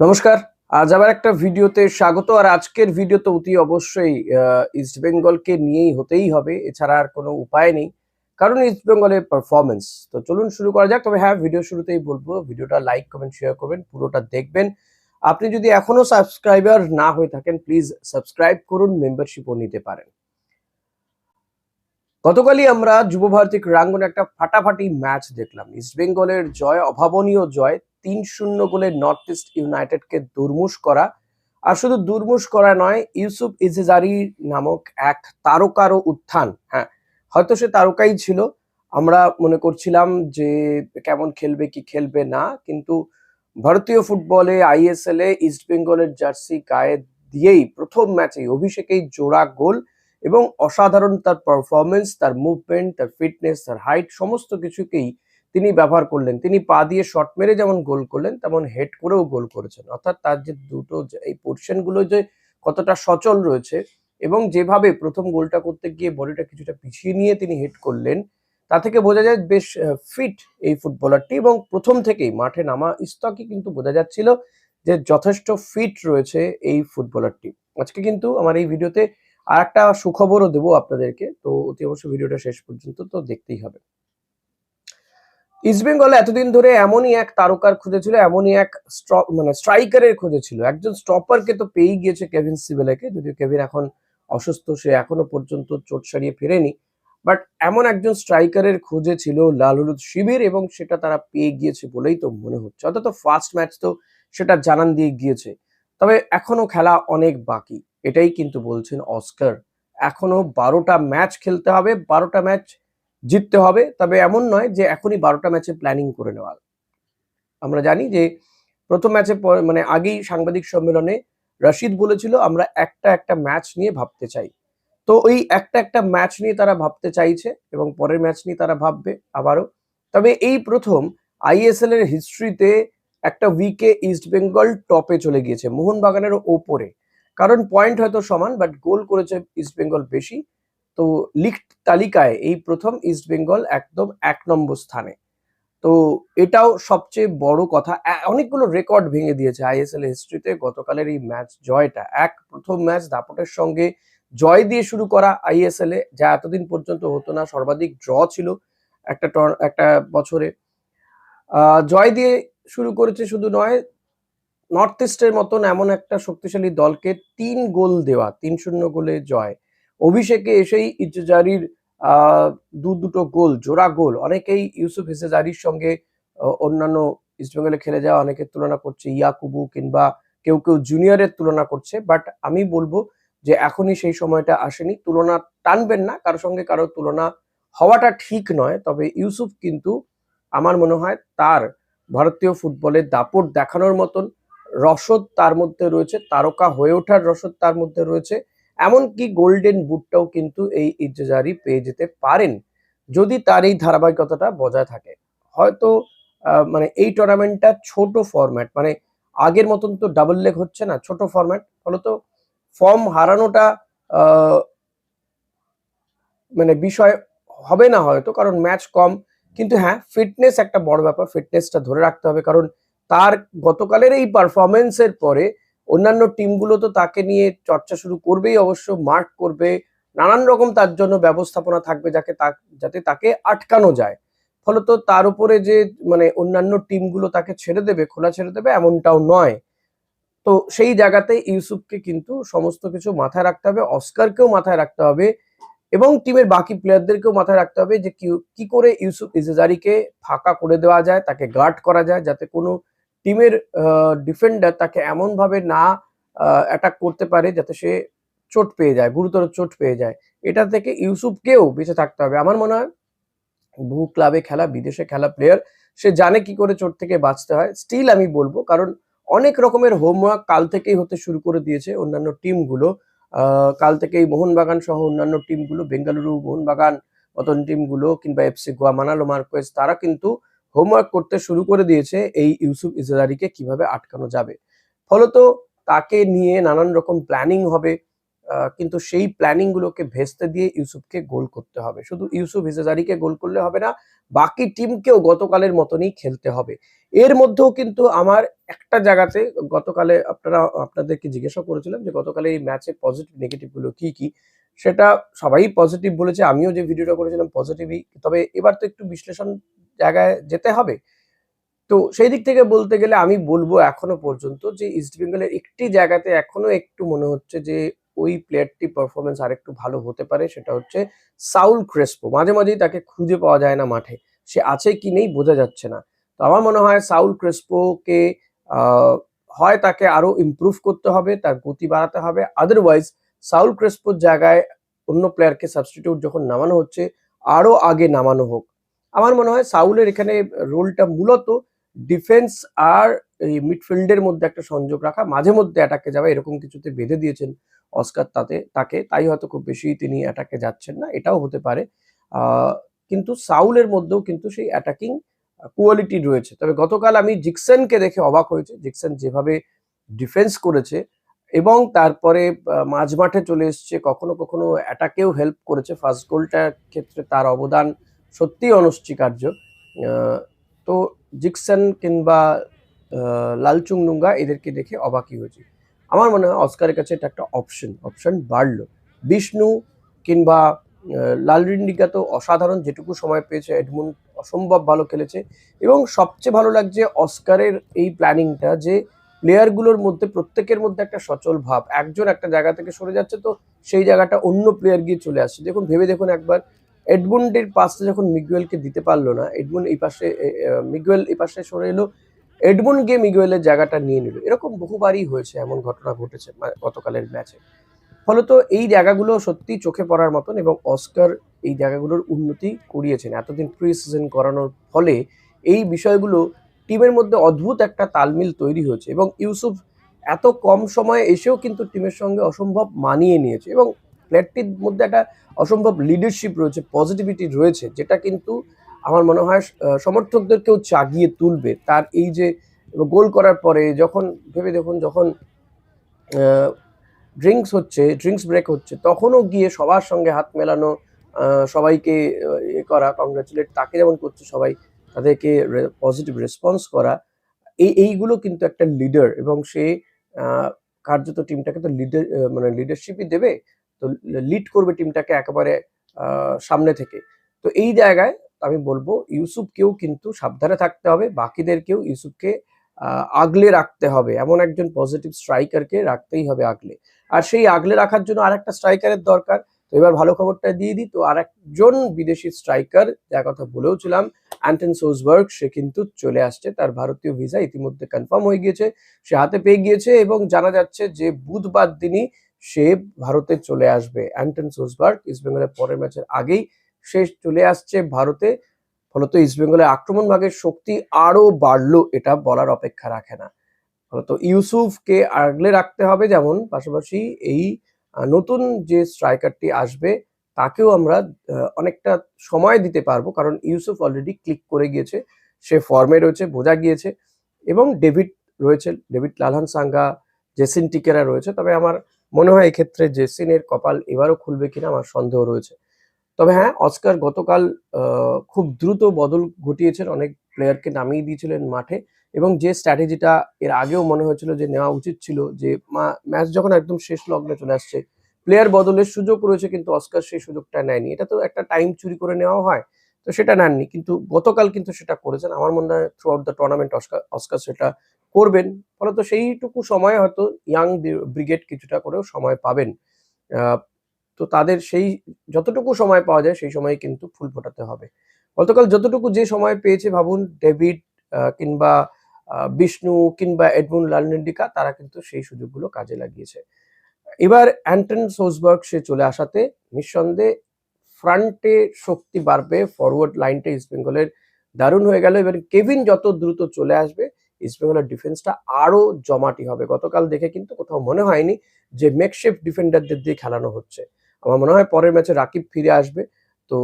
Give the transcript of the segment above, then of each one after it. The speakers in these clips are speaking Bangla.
নমস্কার। আজ আবার একটা ভিডিওতে স্বাগত। আর আজকের ভিডিওতে অতি অবশ্যই ইস্ট বেঙ্গলকে নিয়েই হতেই হবে। এছাড়া আর কোনো উপায় নেই। কারণ ইস্ট বেঙ্গলের পারফরম্যান্স। তো চলুন শুরু করা যাক। তবে হ্যাঁ, ভিডিও শুরুতেই বলবো ভিডিওটা লাইক, কমেন্ট, শেয়ার করবেন। পুরোটা দেখবেন। আপনি যদি এখনো সাবস্ক্রাইবার না হয়ে থাকেন প্লিজ সাবস্ক্রাইব করুন, মেম্বারশিপও নিতে পারেন। গতকালই আমরা যুব ভারতী ক্রীড়াঙ্গনে একটা ফাটাফাটি ম্যাচ দেখলাম। ইস্ট বেঙ্গলের জয়, অভাবনীয় জয়। ৩-০ গোলে নর্থ ইস্ট ইউনাইটেডকে দুর্মুশ করা। আর শুধু দুর্মুশ করা নয়, ইউসুফ ইজেজারি নামক এক তারকারও উত্থান। হ্যাঁ, হয়তো সে তারকাই ছিল। আমরা মনে করছিলাম যে কেমন খেলবে কি খেলবে না, কিন্তু ভারতীয় ফুটবলে আইএসএল এ ইস্ট বেঙ্গলের জার্সি গায়ে দিয়েই প্রথম ম্যাচেই অভিষেকেই জোড়া গোল এবং অসাধারণ তার পারফরমেন্স, তার মুভমেন্ট, তার ফিটনেস, তার হাইট সমস্ত কিছুকেই তিনি ব্যবহার করলেন। তিনি পা দিয়ে শট মেরে যেমন গোল করলেন, তেমন হেড করেও গোল করেছেন। অর্থাৎ তার যে দুটো এই পজিশনগুলো যে কতটা সচল রয়েছে এবং যেভাবে প্রথম গোলটা করতে গিয়ে বডিটা কিছুটা পিছিয়ে নিয়ে তিনি হেড করলেন, তা থেকে বোঝা যায় বেশ ফিট এই ফুটবলারটি। এবং প্রথম থেকেই মাঠে নামা স্তকে কিন্তু বোঝা যাচ্ছিল যে যথেষ্ট ফিট রয়েছে এই ফুটবলারটি। আজকে কিন্তু আমার এই ভিডিওতে আর একটা সুখবরও দেবো আপনাদেরকে, তো অতি অবশ্যই ভিডিওটা শেষ পর্যন্ত তো দেখতেই হবে। ইস্ট বেঙ্গল এতদিন ধরে এমনই এক তারকার খুঁজেছিল, এমনই এক স্ট্রাইকারের খুঁজেছিল। একজন স্টপারকে তো পেয়েই গিয়েছে কেভিন সিবেলাকে, যদিও কেভিন এখন অসুস্থ, সে এখনো পর্যন্ত চোট সারিয়ে ফেরেনি। বাট এমন একজন স্ট্রাইকারের খোঁজে ছিল লাল হলুদ শিবির, এবং সেটা তারা পেয়ে গিয়েছে বলেই তো মনে হচ্ছে। অন্তত ফার্স্ট ম্যাচ তো সেটা জানান দিয়ে গিয়েছে। তবে এখনো খেলা অনেক বাকি, এটাই কিন্তু বলছেন অস্কার। এখনো ১২টা ম্যাচ খেলতে হবে, ১২টা ম্যাচ জিততে হবে। তবে এমন নয় যে এখনই ১২টা ম্যাচের প্ল্যানিং করে নেওয়া। আমরা জানি যে প্রথম ম্যাচে আগেই সাংবাদিক সম্মেলনে রশিদ বলেছিল আমরা একটা একটা ম্যাচ নিয়ে ভাবতে চাই। তো ওই একটা একটা ম্যাচ নিয়ে তারা ভাবতে চাইছে এবং পরের ম্যাচ নিয়ে তারা ভাববে আবারও। তবে এই প্রথম আইএসএল এর হিস্ট্রিতে একটা উইকে ইস্ট বেঙ্গল টপে চলে গিয়েছে, মোহনবাগানের ওপরে। কারণ পয়েন্ট হয়তো সমান, বাট গোল করেছে ইস্ট বেঙ্গল বেশি। তো লিগ তালিকায় এই প্রথম ইস্ট বেঙ্গল একদম ১ নম্বর স্থানে। তো এটাও সবচেয়ে বড় কথা। অনেকগুলো রেকর্ড ভেঙে দিয়েছে আইএসএল হিস্ট্রিতে গতকালের এই ম্যাচ জয়টা। প্রথম ম্যাচ দাপটের সঙ্গে জয় দিয়ে শুরু করা আইএসএল এ, যা এতদিন পর্যন্ত হতো না। সর্বাধিক ড্র ছিল একটা বছরে। জয় দিয়ে শুরু করেছে শুধু নয়, নর্থ ইস্টের মতন এমন একটা শক্তিশালী দলকে ৩ গোল দেওয়া, ৩-০ গোলে জয়। অভিষেকে এসেই ইজাজারির দুটো গোল, জোড়া গোল। অনেকেই ইউসুফ ইজাজারির সঙ্গে অন্যান্য ইস্টবেঙ্গলে খেলে যাওয়া অনেকের তুলনা করছে, ইয়াকুবু কিংবা কেউ জুনিয়রের তুলনা করছে। বাট আমি বলবো যে এখনই সেই সময়টা আসেনি। তুলনা টানবেন না, কারোর সঙ্গে কারোর তুলনা হওয়াটা ঠিক নয়। তবে ইউসুফ কিন্তু আমার মনে হয় তার ভারতীয় ফুটবলের দাপট দেখানোর মতন রসদ তার মধ্যে রয়েছে, তারকা হয়ে ওঠার রসদ তার মধ্যে রয়েছে। এমনকি গোল্ডেন বুটটাও কিন্তু এই ইজাজারি পেয়ে যেতে পারেন, যদি তার এই ধারাবাহিকতাটা বজায় থাকে। হয়তো এই টুর্নামেন্টটা ছোট ফরম্যাট, আগের মতন তো ডাবল লেগ হচ্ছে না, ছোট ফরম্যাট। ফলত ফর্ম হারানোটা আহ, বিষয় হবে না হয়তো, কারণ ম্যাচ কম। কিন্তু হ্যাঁ, ফিটনেস একটা বড় ব্যাপার, ফিটনেসটা ধরে রাখতে হবে। কারণ তার গতকালের এই পারফরমেন্সের পরে অন্যান্য টিমগুলো তো তাকে নিয়ে চর্চা শুরু করবেই, অবশ্য মার্ক করবে। নানান রকম তার জন্য ব্যবস্থাপনা থাকবে যাতে তাকে আটকানো যায়। ফলত তার উপরে যে অন্যান্য টিমগুলো তাকে ছেড়ে দেবে, খোলা ছেড়ে দেবে, এমনটাও নয়। তো সেই জায়গাতে ইউসুফকে কিন্তু সমস্ত কিছু মাথায় রাখতে হবে, অস্কারকেও মাথায় রাখতে হবে এবং টিমের বাকি প্লেয়ারদেরকেও মাথায় রাখতে হবে যে কি করে ইউসুফ ইজাজারিকে ফাঁকা করে দেওয়া যায়, তাকে গার্ড করা যায়, যাতে কোনো টিমের ডিফেন্ডার তাকে এমন ভাবে না অ্যাটাক করতে পারে যাতে সে চোট পেয়ে যায়, গুরুতর চোট পেয়ে যায়। এটা থেকে ইউসুফকেও বেঁচে থাকতে হবে। আমার মনে হয় বহু ক্লাবে খেলা, বিদেশে খেলা প্লেয়ার, সে জানে কি করে চোট থেকে বাঁচতে হয়। স্টিল আমি বলবো, কারণ অনেক রকমের হোমওয়ার্ক কাল থেকেই হতে শুরু করে দিয়েছে অন্যান্য টিমগুলো। কাল থেকেই মোহনবাগান সহ অন্যান্য টিমগুলো, বেঙ্গালুরু, মোহনবাগান মতন টিমগুলো কিংবা এফসি গোয়া, মানালো মার্কোয়েজ, তারা কিন্তু হোমওয়ার্ক করতে শুরু করে দিয়েছে এই ইউসুফ ইজাজারিকে কিভাবে আটকানো যাবে। ফলত তাকে নিয়ে নানান রকম প্ল্যানিং হবে। কিন্তু সেই প্ল্যানিং গুলোকে ভেস্তে দিয়ে ইউসুফকে গোল করতে হবে। শুধু ইউসুফ হিসাজারিকে গোল করলে হবে না, বাকি টিমকেও গতকালের মতনই খেলতে হবে। এর মধ্যেও কিন্তু আমার একটা জায়গাতে গতকালে আপনাদেরকে জিজ্ঞাসা করেছিলাম যে গতকালে এই ম্যাচে পজিটিভ নেগেটিভ গুলো কি কি, সেটা সবাই পজিটিভ বলেছে, আমিও যে ভিডিওটা করেছিলাম পজিটিভই। তবে এবার তো একটু বিশ্লেষণ জায়গায় যেতে হবে। তো সেই দিক থেকে বলতে গেলে আমি বলবো এখনো পর্যন্ত যে ইস্ট বেঙ্গলের একটি জায়গাতে এখনো একটু মনে হচ্ছে যে ওই প্লেয়ারটি পারফরমেন্স আরেকটু ভালো হতে পারে, সেটা হচ্ছে সাউল ক্রেসপো। মাঝে মাঝেই তাকে খুঁজে পাওয়া যায় না মাঠে, সে আছে কি নেই বোঝা যাচ্ছে না। তো আমার মনে হয় সাউল ক্রেসপোকে হয় তাকে আরো ইমপ্রুভ করতে হবে, তার গতি বাড়াতে হবে, আদারওয়াইজ সাউল ক্রেসপোর জায়গায় অন্য প্লেয়ারকে সাবস্টিটিউট যখন নামানো হচ্ছে আরো আগে নামানো হোক। আমার মনে হয় সাউলের এখানে রোলটা মূলত ডিফেন্স আর এই মিডফিল্ডের মধ্যে একটা সংযোগ রাখা, মাঝে মধ্যে অ্যাটাকে যাওয়া, এরকম কিছুতে বেঁধে দিয়েছেন অস্কার তাকে, তাই হয়তো খুব বেশি তিনি অ্যাটাকে যাচ্ছেন না, এটাও হতে পারে। আহ, কিন্তু সাউলের মধ্যেও কিন্তু সেই অ্যাটাকিং কোয়ালিটি রয়েছে। তবে গতকাল আমি জিকসনকে দেখে অবাক হয়েছে, জিকসন যেভাবে ডিফেন্স করেছে এবং তারপরে মাঝ মাঠে চলে এসছে, কখনো কখনো অ্যাটাকেও হেল্প করেছে। ফার্স্ট গোলটার ক্ষেত্রে তার অবদান সত্যিই অনস্বীকার্য। আহ, তো জিকসন কিংবা লালচুং নুঙ্গা এদেরকে দেখে অবাকই হয়েছে। আমার মনে হয় অস্কারের কাছে এটা একটা অপশন বাড়লো। বিষ্ণু কিংবা লালরিন্ডিকা তো অসাধারণ, যেটুকু সময় পেয়েছে এডমুন্ড অসম্ভব ভালো খেলেছে। এবং সবচেয়ে ভালো লাগছে অস্কারের এই প্ল্যানিংটা যে প্লেয়ারগুলোর মধ্যে প্রত্যেকের মধ্যে একটা সচল ভাব, একজন একটা জায়গা থেকে সরে যাচ্ছে তো সেই জায়গাটা অন্য প্লেয়ার গিয়ে চলে আসছে। দেখুন, ভেবে দেখুন একবার, এডমুন্ডের পাসটা যখন মিগুয়েলকে দিতে পারলো না, এডমুন্ড এই পাশে মিগুয়েল এই পাশে সরে এলো, এডমুন্ড গিয়ে মিগুয়েলের জায়গাটা নিয়ে নিল। এরকম বহুবারই হয়েছে, এমন ঘটনা ঘটেছে গতকালের ম্যাচে। ফলত এই জায়গাগুলো সত্যি চোখে পড়ার মতন এবং অস্কার এই জায়গাগুলোর উন্নতি করিয়েছেন এতদিন প্রি সিজন করানোর ফলে। এই বিষয়গুলো টিমের মধ্যে অদ্ভুত একটা তালমিল তৈরি হয়েছে এবং ইউসুফ এত কম সময়ে এসেও কিন্তু টিমের সঙ্গে অসম্ভব মানিয়ে নিয়েছে এবং প্লেয়ারটির মধ্যে একটা অসম্ভব লিডারশিপ রয়েছে, পজিটিভিটি রয়েছে, যেটা কিন্তু আমার মনে হয় সমর্থকদেরকেও জাগিয়ে তুলবে। তার এই যে গোল করার পরে যখন ভেবে দেখুন, যখন ড্রিঙ্কস ব্রেক হচ্ছে তখনও গিয়ে সবার সঙ্গে হাত মেলানো, সবাইকে করা, কংগ্রাচুলেট তাকে যেমন করছে সবাই, তাদেরকে পজিটিভ রেসপন্স করা, এইগুলো কিন্তু একটা লিডার এবং সে কার্যত টিমটাকে তো মানে লিডারশিপই দেবে, তো লিড করবে টিমটাকে একেবারে সামনে থেকে। তো এই জায়গায় আমি বলবো ইউসুফকেও কিন্তু সাবধানে থাকতে হবে, বাকিদেরকেও ইউসুফকে আগলে রাখতে হবে, এমন একজন পজিটিভ স্ট্রাইকারকে রাখতেই হবে আগলে। আর সেই আগলে রাখার জন্য আর একটা স্ট্রাইকারের দরকার। তো এবার ভালো খবরটা দিয়ে দিই, তো আর একজন বিদেশি স্ট্রাইকার যার কথা বলেওছিলাম, অ্যান্টন সোজবার্গ, সে কিন্তু চলে আসছে, তার ভারতীয় ভিসা ইতিমধ্যে কনফার্ম হয়ে গিয়েছে, সে হাতে পেয়ে গিয়েছে এবং জানা যাচ্ছে যে বুধবার দিনই সে ভারতে চলে আসবে। অ্যান্টন সোজবার্গ ইস্টবেঙ্গলের পরের ম্যাচের আগেই সে চলে আসছে ভারতে। ফলত ইস্টবেঙ্গলের আক্রমণ ভাগের শক্তি আরো বাড়লো, এটা বলার অপেক্ষা রাখে না। ফলত ইউসুফকে আগলে রাখতে হবে যেমন, পাশাপাশি এই নতুন যে স্ট্রাইকারটি আসবে তাকেও আমরা অনেকটা সময় দিতে পারবো, কারণ ইউসুফ অলরেডি ক্লিক করে গিয়েছে, সে ফর্মে রয়েছে, বোঝা গিয়েছে। এবং ডেভিড রয়েছে, ডেভিড লালহান সাঙ্গা, জেসিন টিকেরা রয়েছে। তবে আমার মনে হয় এক্ষেত্রে জেসিনের কপাল এবারও খুলবে কিনা আমার সন্দেহ রয়েছে। তবে হ্যাঁ, অস্কার গতকাল খুব দ্রুত বদল ঘটিয়েছেন, অনেক প্লেয়ারকে নামিয়ে দিয়েছিলেন মাঠে এবং যে স্ট্র্যাটেজিটা এর আগেও মনে হয়েছিল যে নেওয়া উচিত ছিল, যে ম্যাচ যখন একদম শেষ লগ্নে চলে আসছে, প্লেয়ার বদলের সুযোগ রয়েছে কিন্তু অস্কার সেই সুযোগটা নেয়নি। এটা তো একটা টাইম চুরি করে নেওয়া হয়, তো সেটা নেননি, কিন্তু গতকাল কিন্তু সেটা করেছেন। আমার মনে হয় through out the tournament Oscar সেটা করবেন। ফলত সেইটুকু সময় হয়তো ইয়াং ব্রিগেড কিছুটা করেও সময় পাবেন। আহ, তো তাদের সেই যতটুকু সময় পাওয়া যায় সেই সময় কিন্তু ফুল ফোটাতে হবে। গতকাল যতটুকু যে সময় পেয়েছে ভাবুন, ডেভিড কিংবা বিষ্ণু কিংবা এডমুন্ড লালনেন্ডিকা, তারা কিন্তু সেই সুযোগগুলো কাজে লাগিয়েছে। এবার অ্যান্টন সোসবার্গ সে চলে আসাতে নিঃসন্দেহে ফ্রন্টে শক্তি বাড়বে, ফরওয়ার্ড লাইনটা ইস্টবেঙ্গলের দারুণ হয়ে গেল। এবার কেভিন যত দ্রুত চলে আসবে, ইস্টবেঙ্গলের ডিফেন্সটা আরো জমাটি হবে। গতকাল দেখে কিন্তু কোথাও মনে হয়নি যে মেকশিফট ডিফেন্ডারদের দিয়ে খেলানো হচ্ছে। আমার মনে হয় পরের ম্যাচে রাকিব ফিরে আসবে। তো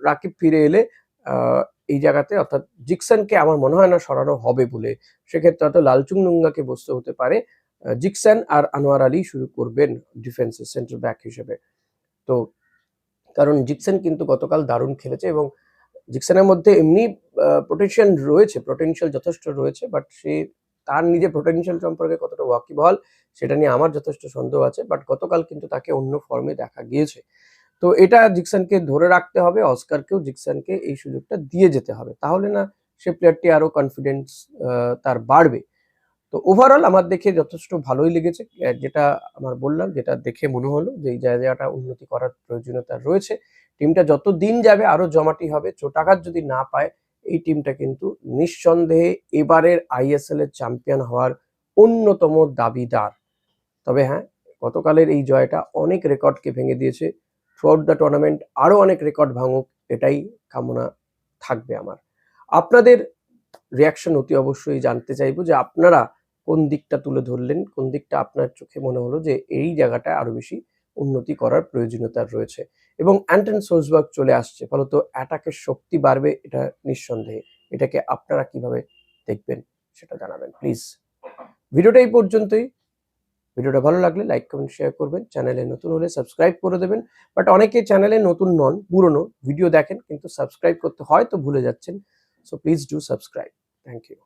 রাকিব ফিরে এলে আহ, এই জায়গাতে অর্থাৎ জিকসনকে আমার মনে হয় না সরানো হবে বলে, সেক্ষেত্রে হয়তো লালচুং নুঙ্গাকে বসতে হতে পারে জিকসান আর আনোয়ার আলী শুরু করবেন ডিফেন্সে সেন্টার ব্যাক হিসেবে। তো কারণ জিকসান কিন্তু গতকাল দারুণ খেলেছে এবং জিকসানের মধ্যে এমনি পোটেনশিয়াল যথেষ্ট রয়েছে, বাট সে তার নিজের পোটেনশিয়াল সম্পর্কে কতটা ওয়াকিবহাল সেটা নিয়ে আমার যথেষ্ট সন্দেহ আছে। বাট গতকাল কিন্তু তাকে অন্য ফর্মে দেখা গিয়েছে। তো এটা জিকসানকে ধরে রাখতে হবে, অস্কারকেও জিকসানকে এই সুযোগটা দিয়ে যেতে হবে, তাহলে না সে প্লেয়ারটি আরো কনফিডেন্স তার বাড়বে। তো ওভারঅল আমার দেখে যথেষ্ট ভালোই লেগেছে। যেটা আমার বললাম, যেটা দেখে মনে হলো যে এই জায়গাটা উন্নতি করার প্রয়োজনীয়তা রয়েছে। টিমটা যত দিন যাবে আরো জমাটি হবে। চোটাঘাত যদি না পায় এই টিমটা কিন্তু নিঃসন্দেহে এবারের আইএসএল এর চ্যাম্পিয়ন হওয়ার অন্যতম দাবিদার। তবে হ্যাঁ, গতকালের এই জয়টা অনেক রেকর্ডকে ভেঙে দিয়েছে। থ্রুআউট দ্য টুর্নামেন্ট আরো অনেক রেকর্ড ভাঙুক, এটাই কামনা থাকবে আমার। আপনাদের রিয়াকশন অতি অবশ্যই জানতে চাইবো যে আপনারা কোন দিকটা তুলে ধরলেন, কোন দিকটা আপনার চোখে মনে হলো যে এই জায়গাটায় আরো বেশি উন্নতি করার প্রয়োজনীয়তা রয়েছে। এবং অ্যান্টন সোলসবার্গ চলে আসছে, ফলত অ্যাটাকের শক্তি বাড়বে, এটা নিঃসন্দেহে। এটাকে আপনারা কিভাবে দেখবেন সেটা জানাবেন প্লিজ। ভিডিওটা এই পর্যন্তই। ভিডিওটা ভালো লাগলে লাইক, কমেন্ট, শেয়ার করবেন। চ্যানেলে নতুন হলে সাবস্ক্রাইব করে দেবেন। বাট অনেকে চ্যানেলে নতুন নন, পুরনো ভিডিও দেখেন কিন্তু সাবস্ক্রাইব করতে হয়তো ভুলে যাচ্ছেন। So please do subscribe. Thank you.